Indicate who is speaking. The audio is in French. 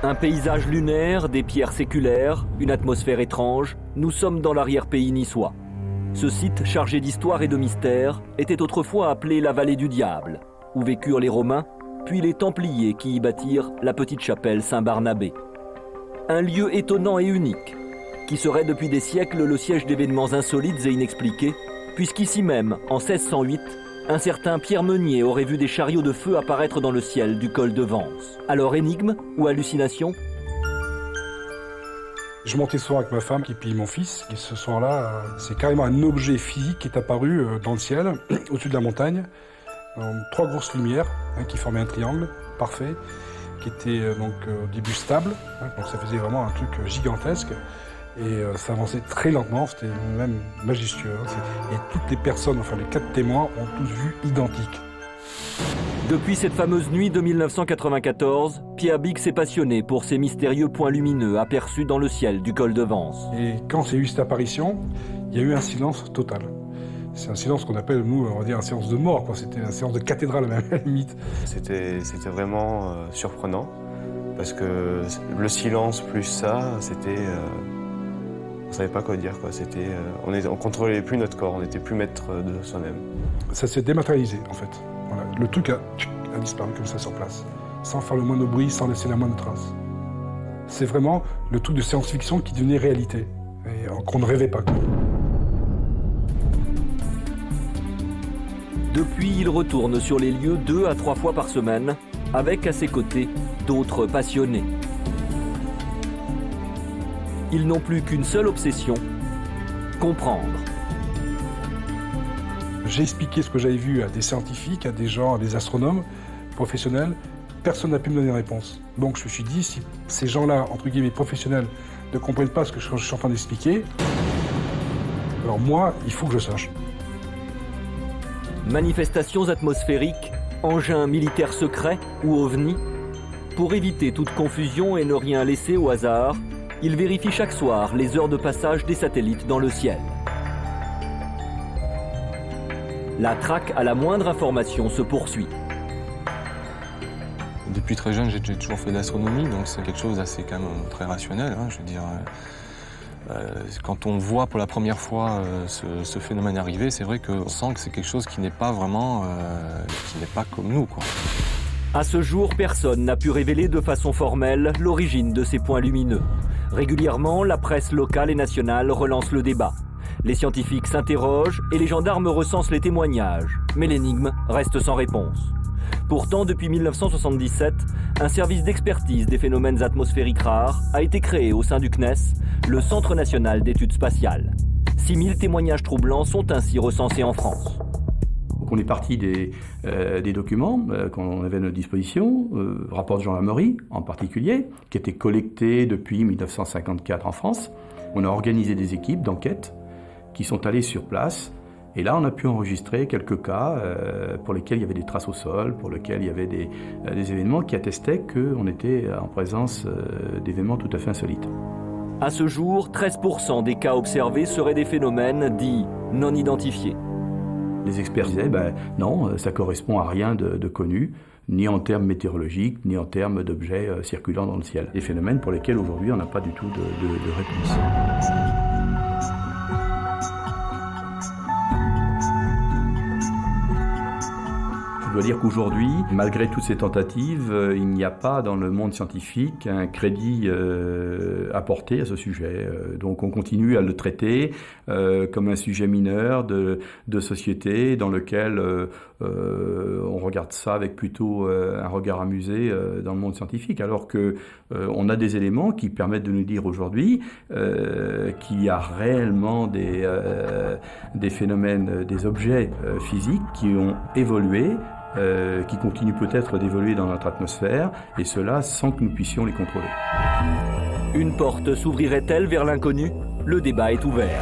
Speaker 1: Un paysage lunaire, des pierres séculaires, une atmosphère étrange, nous sommes dans l'arrière-pays niçois. Ce site, chargé d'histoire et de mystère, était autrefois appelé la vallée du diable, où vécurent les Romains, puis les Templiers qui y bâtirent la petite chapelle Saint-Barnabé. Un lieu étonnant et unique, qui serait depuis des siècles le siège d'événements insolites et inexpliqués, puisqu'ici même, en 1608, un certain Pierre Meunier aurait vu des chariots de feu apparaître dans le ciel du col de Vence. Alors énigme ou hallucination?
Speaker 2: Je montais ce soir avec ma femme et puis mon fils, et ce soir-là, c'est carrément un objet physique qui est apparu dans le ciel, au-dessus de la montagne, trois grosses lumières qui formaient un triangle parfait, qui était au début stable, donc ça faisait vraiment un truc gigantesque, et ça avançait très lentement, c'était même majestueux, et toutes les personnes, enfin les 4 témoins, ont tous vu identique.
Speaker 1: Depuis cette fameuse nuit de 1994, Pierre Big s'est passionné pour ces mystérieux points lumineux aperçus dans le ciel du col de Vence.
Speaker 2: Et quand il y a eu cette apparition, il y a eu un silence total. C'est un silence qu'on appelle, nous, on va dire un silence de mort, quoi. C'était un silence de cathédrale même, à la limite. C'était
Speaker 3: vraiment surprenant, parce que le silence plus ça, c'était... on savait pas quoi dire, quoi. On contrôlait plus notre corps, on n'était plus maître de soi-même.
Speaker 2: Ça s'est dématérialisé, en fait. Voilà. Le truc a disparu comme ça sur place, sans faire le moindre bruit, sans laisser la moindre trace. C'est vraiment le truc de science-fiction qui devenait réalité, et qu'on ne rêvait pas, quoi.
Speaker 1: Depuis, il retourne sur les lieux 2 à 3 fois par semaine, avec à ses côtés d'autres passionnés. Ils n'ont plus qu'une seule obsession, comprendre.
Speaker 2: J'ai expliqué ce que j'avais vu à des scientifiques, à des gens, à des astronomes professionnels. Personne n'a pu me donner une réponse. Donc je me suis dit, si ces gens-là, entre guillemets professionnels, ne comprennent pas ce que je suis en train d'expliquer, alors moi, il faut que je sache.
Speaker 1: Manifestations atmosphériques, engins militaires secrets ou ovnis. Pour éviter toute confusion et ne rien laisser au hasard, il vérifie chaque soir les heures de passage des satellites dans le ciel. La traque à la moindre information se poursuit.
Speaker 4: Depuis très jeune, j'ai toujours fait de l'astronomie, donc c'est quelque chose d'assez quand même très rationnel. Je veux dire, quand on voit pour la première fois ce phénomène arriver, c'est vrai qu'on sent que c'est quelque chose qui n'est pas vraiment, qui n'est pas comme nous, quoi.
Speaker 1: À ce jour, personne n'a pu révéler de façon formelle l'origine de ces points lumineux. Régulièrement, la presse locale et nationale relance le débat. Les scientifiques s'interrogent et les gendarmes recensent les témoignages. Mais l'énigme reste sans réponse. Pourtant, depuis 1977, un service d'expertise des phénomènes atmosphériques rares a été créé au sein du CNES, le Centre national d'études spatiales. 6000 témoignages troublants sont ainsi recensés en France.
Speaker 5: Donc on est parti des documents qu'on avait à notre disposition, rapport de gendarmerie en particulier, qui étaient collectés depuis 1954 en France. On a organisé des équipes d'enquête qui sont allées sur place. Et là, on a pu enregistrer quelques cas pour lesquels il y avait des traces au sol, pour lesquels il y avait des événements qui attestaient qu'on était en présence d'événements tout à fait insolites.
Speaker 1: À ce jour, 13% des cas observés seraient des phénomènes dits non identifiés.
Speaker 5: Les experts disaient, non, ça correspond à rien de connu, ni en termes météorologiques, ni en termes d'objets circulant dans le ciel. Des phénomènes pour lesquels aujourd'hui on n'a pas du tout de réponse. Je dois dire qu'aujourd'hui, malgré toutes ces tentatives, il n'y a pas dans le monde scientifique un crédit apporté à ce sujet. Donc on continue à le traiter comme un sujet mineur de société dans lequel on regarde ça avec plutôt un regard amusé dans le monde scientifique, alors que on a des éléments qui permettent de nous dire aujourd'hui qu'il y a réellement des phénomènes, des objets physiques qui ont évolué, qui continuent peut-être d'évoluer dans notre atmosphère, et cela sans que nous puissions les contrôler.
Speaker 1: Une porte s'ouvrirait-elle vers l'inconnu? Le débat est ouvert.